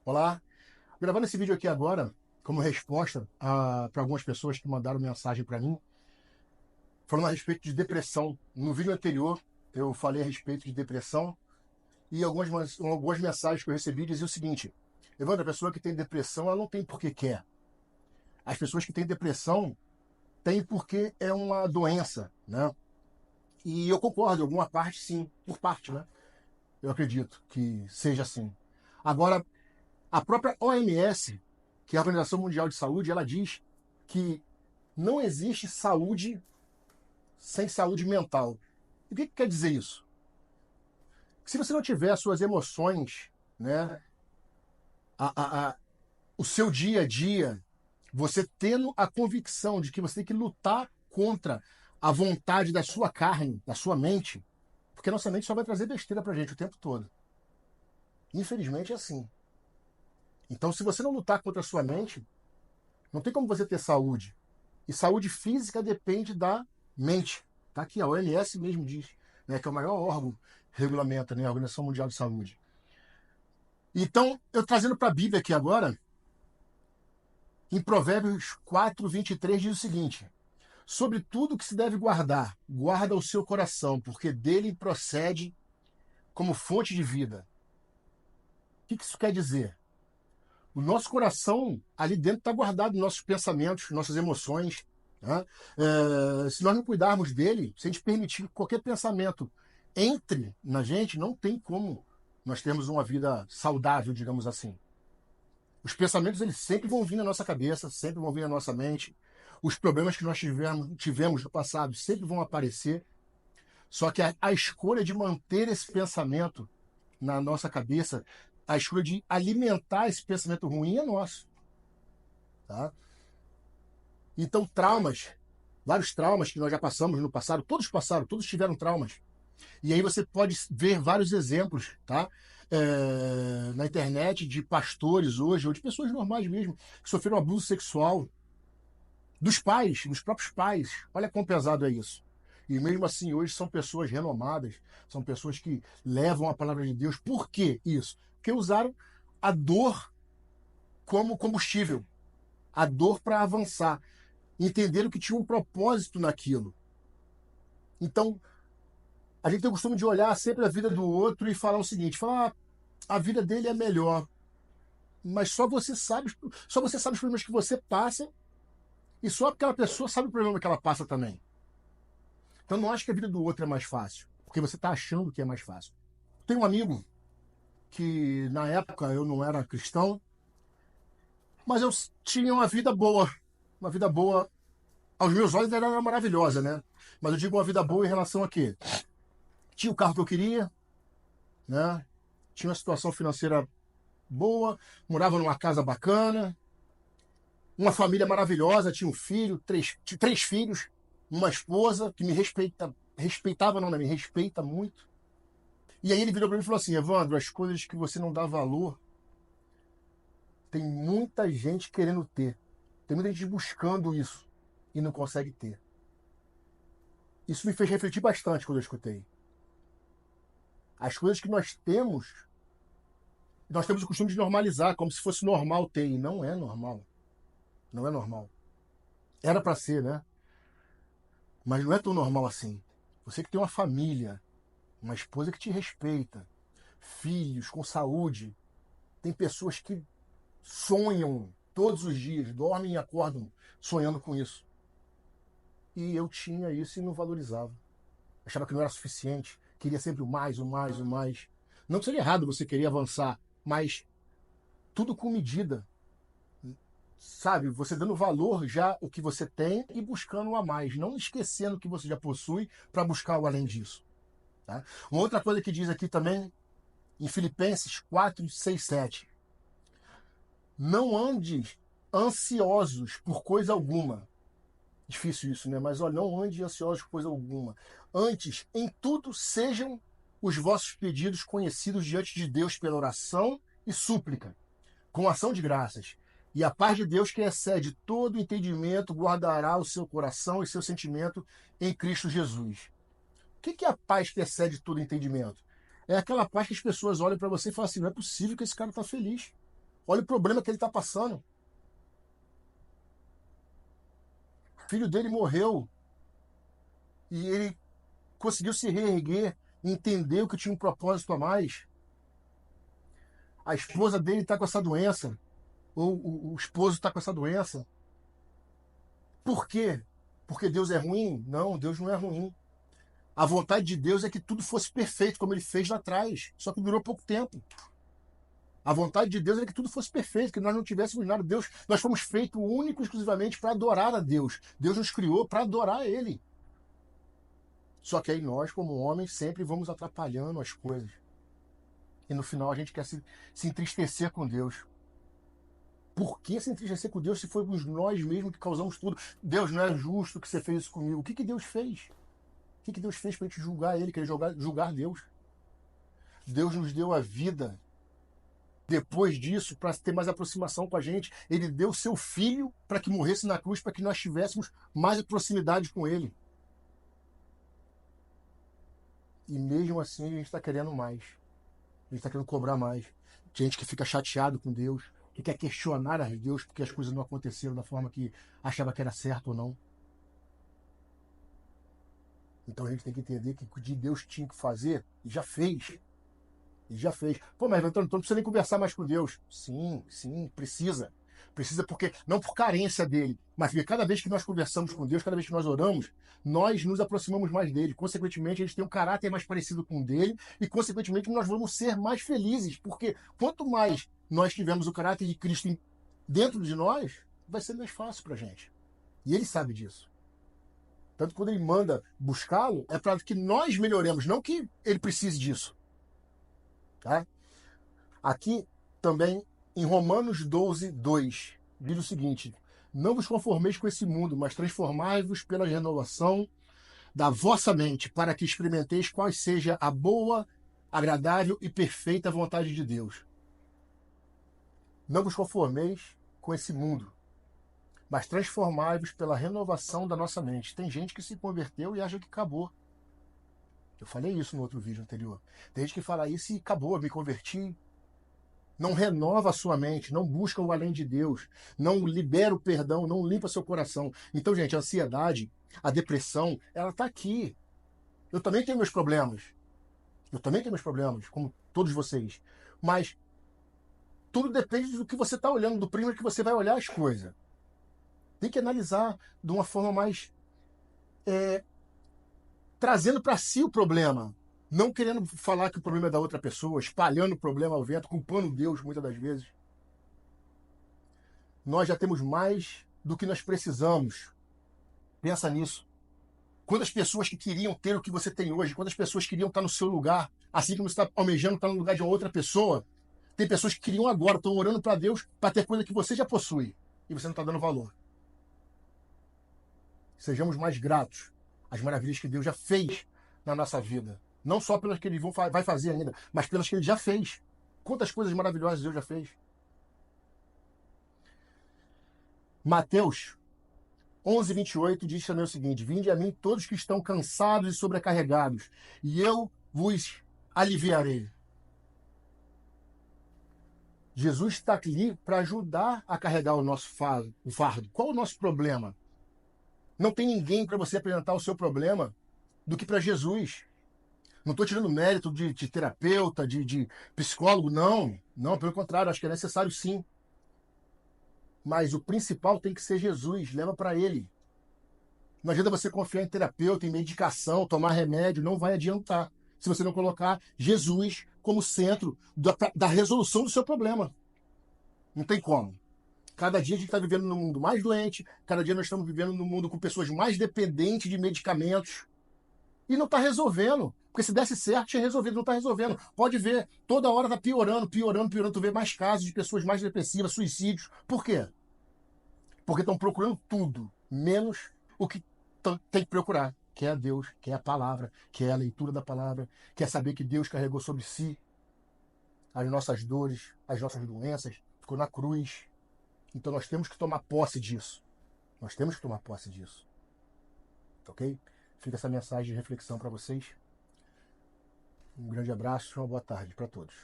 Olá, gravando esse vídeo aqui agora como resposta para algumas pessoas que mandaram mensagem para mim falando a respeito de depressão. No vídeo anterior eu falei a respeito de depressão e algumas mensagens que eu recebi diziam o seguinte: Evandro, a pessoa que tem depressão ela não tem porque quer. As pessoas que têm depressão têm porque é uma doença, né? E eu concordo, em alguma parte sim, por parte, né? Eu acredito que seja assim. Agora, a própria OMS, que é a Organização Mundial de Saúde, ela diz que não existe saúde sem saúde mental. E o que quer dizer isso? Que se você não tiver as suas emoções, né, a, a, a, o seu dia a dia, você tendo a convicção de que você tem que lutar contra a vontade da sua carne, da sua mente, porque a nossa mente só vai trazer besteira pra gente o tempo todo. Infelizmente é assim. Então, se você não lutar contra a sua mente, não tem como você ter saúde. E saúde física depende da mente. Tá aqui, a OMS mesmo diz, né, que é o maior órgão que regulamenta, né, a Organização Mundial de Saúde. Então, eu trazendo para a Bíblia aqui agora, em Provérbios 4:23 diz o seguinte: sobre tudo que se deve guardar, guarda o seu coração, porque dele procede como fonte de vida. O que isso quer dizer? O nosso coração, ali dentro, está guardado nossos pensamentos, nossas emoções. Né? Se nós não cuidarmos dele, se a gente permitir que qualquer pensamento entre na gente, não tem como nós termos uma vida saudável, digamos assim. Os pensamentos eles sempre vão vir na nossa cabeça, sempre vão vir na nossa mente. Os problemas que nós tivemos no passado sempre vão aparecer. Só que a escolha de manter esse pensamento na nossa cabeça, a escolha de alimentar esse pensamento ruim é nosso. Tá? Então, traumas, vários traumas que nós já passamos no passado, todos passaram, todos tiveram traumas. E aí você pode ver vários exemplos, tá? Na internet de pastores hoje, ou de pessoas normais mesmo, que sofreram abuso sexual dos pais, dos próprios pais. Olha quão pesado é isso. E mesmo assim, hoje são pessoas renomadas, são pessoas que levam a palavra de Deus. Por que isso? Porque usaram a dor como combustível, a dor para avançar. Entenderam que tinha um propósito naquilo. Então, a gente tem o costume de olhar sempre a vida do outro e falar o seguinte: falar, a vida dele é melhor, mas só você sabe os problemas que você passa e só aquela pessoa sabe o problema que ela passa também. Então, não acho que a vida do outro é mais fácil, porque você está achando que é mais fácil. Tem um amigo que na época eu não era cristão, mas eu tinha uma vida boa. Aos meus olhos ela era maravilhosa, né? Mas eu digo uma vida boa em relação a quê? Tinha o carro que eu queria, né? Tinha uma situação financeira boa, morava numa casa bacana, uma família maravilhosa, tinha um filho, três filhos, uma esposa que me respeitava não, né? Me respeita muito. E aí ele virou para mim e falou assim: Evandro, as coisas que você não dá valor, tem muita gente querendo ter. Tem muita gente buscando isso e não consegue ter. Isso me fez refletir bastante quando eu escutei. As coisas que nós temos o costume de normalizar, como se fosse normal ter, e não é normal. Não é normal. Era para ser, né? Mas não é tão normal assim. Você que tem uma família, uma esposa que te respeita, filhos com saúde, tem pessoas que sonham todos os dias, dormem e acordam sonhando com isso. E eu tinha isso e não valorizava. Achava que não era suficiente, queria sempre o mais, o mais, o mais. Não seria errado você querer avançar, mas tudo com medida. Sabe, você dando valor já o que você tem e buscando o a mais, não esquecendo o que você já possui para buscar o além disso. Tá? Uma outra coisa que diz aqui também, em Filipenses 4, 6, 7. Não andes ansiosos por coisa alguma. Difícil isso, né? Mas olha, não ande ansiosos por coisa alguma. Antes, em tudo, sejam os vossos pedidos conhecidos diante de Deus pela oração e súplica, com ação de graças. E a paz de Deus, que excede todo entendimento, guardará o seu coração e seu sentimento em Cristo Jesus. O que é a paz que excede todo entendimento? É aquela paz que as pessoas olham para você e falam assim: não é possível que esse cara está feliz. Olha o problema que ele está passando. O filho dele morreu e ele conseguiu se reerguer, entendeu que tinha um propósito a mais. A esposa dele está com essa doença, ou o esposo está com essa doença. Por quê? Porque Deus é ruim? Não, Deus não é ruim. A vontade de Deus é que tudo fosse perfeito, como ele fez lá atrás. Só que durou pouco tempo. A vontade de Deus é que tudo fosse perfeito, que nós não tivéssemos nada. Deus, nós fomos feitos único e exclusivamente para adorar a Deus. Deus nos criou para adorar a Ele. Só que aí nós, como homens, sempre vamos atrapalhando as coisas. E no final a gente quer se entristecer com Deus. Por que se entristecer com Deus se fomos nós mesmos que causamos tudo? Deus, não é justo que você fez isso comigo. O que Deus fez? O que Deus fez para a gente julgar Ele, querer julgar Deus? Deus nos deu a vida. Depois disso, para ter mais aproximação com a gente, Ele deu o seu Filho para que morresse na cruz, para que nós tivéssemos mais proximidade com Ele. E mesmo assim a gente está querendo mais. A gente está querendo cobrar mais. Tem gente que fica chateado com Deus, que quer questionar a Deus porque as coisas não aconteceram da forma que achava que era certo ou não. Então a gente tem que entender que o que Deus tinha que fazer, e já fez. E já fez. Pô, mas Antônio, não precisa nem conversar mais com Deus. Sim, precisa. Precisa porque, não por carência dele, mas porque cada vez que nós conversamos com Deus, cada vez que nós oramos, nós nos aproximamos mais dele. Consequentemente, a gente tem um caráter mais parecido com o dele e, consequentemente, nós vamos ser mais felizes. Porque quanto mais nós tivermos o caráter de Cristo dentro de nós, vai ser mais fácil para a gente. E ele sabe disso. Tanto que quando ele manda buscá-lo, é para que nós melhoremos, não que ele precise disso. Tá? Aqui também, em Romanos 12, 2, diz o seguinte: não vos conformeis com esse mundo, mas transformai-vos pela renovação da vossa mente, para que experimenteis qual seja a boa, agradável e perfeita vontade de Deus. Não vos conformeis com esse mundo, mas transformai-vos pela renovação da nossa mente. Tem gente que se converteu e acha que acabou. Eu falei isso no outro vídeo anterior. Tem gente que fala isso e acabou, me converti. Não renova a sua mente, não busca o além de Deus, não libera o perdão, não limpa seu coração. Então, gente, a ansiedade, a depressão, ela está aqui. Eu também tenho meus problemas. Eu também tenho meus problemas, como todos vocês. Mas tudo depende do que você está olhando, do prisma que você vai olhar as coisas. Tem que analisar de uma forma mais trazendo para si o problema. Não querendo falar que o problema é da outra pessoa, espalhando o problema ao vento, culpando Deus muitas das vezes. Nós já temos mais do que nós precisamos. Pensa nisso. Quantas pessoas que queriam ter o que você tem hoje, quantas pessoas queriam estar no seu lugar, assim como você está almejando estar no lugar de uma outra pessoa. Tem pessoas que queriam agora, estão orando para Deus para ter coisa que você já possui e você não está dando valor. Sejamos mais gratos às maravilhas que Deus já fez na nossa vida. Não só pelas que Ele vai fazer ainda, mas pelas que Ele já fez. Quantas coisas maravilhosas Deus já fez. Mateus 11, 28 diz também o seguinte: vinde a mim todos que estão cansados e sobrecarregados, e eu vos aliviarei. Jesus está ali para ajudar a carregar o nosso fardo. Qual o nosso problema? Não tem ninguém para você apresentar o seu problema do que para Jesus. Não estou tirando mérito de terapeuta, de psicólogo, não. Não, pelo contrário, acho que é necessário sim. Mas o principal tem que ser Jesus, leva para Ele. Não adianta você confiar em terapeuta, em medicação, tomar remédio, não vai adiantar. Se você não colocar Jesus como centro da resolução do seu problema. Não tem como. Cada dia a gente está vivendo num mundo mais doente, cada dia nós estamos vivendo num mundo com pessoas mais dependentes de medicamentos. E não está resolvendo. Porque se desse certo, tinha resolvido. Não está resolvendo. Pode ver, toda hora está piorando. Tu vê mais casos de pessoas mais depressivas, suicídios. Por quê? Porque estão procurando tudo, menos o que tem que procurar, que é a Deus, que é a palavra, que é a leitura da palavra, que é saber que Deus carregou sobre si as nossas dores, as nossas doenças, ficou na cruz. Então nós temos que tomar posse disso. Nós temos que tomar posse disso. Ok? Fica essa mensagem de reflexão para vocês. Um grande abraço e uma boa tarde para todos.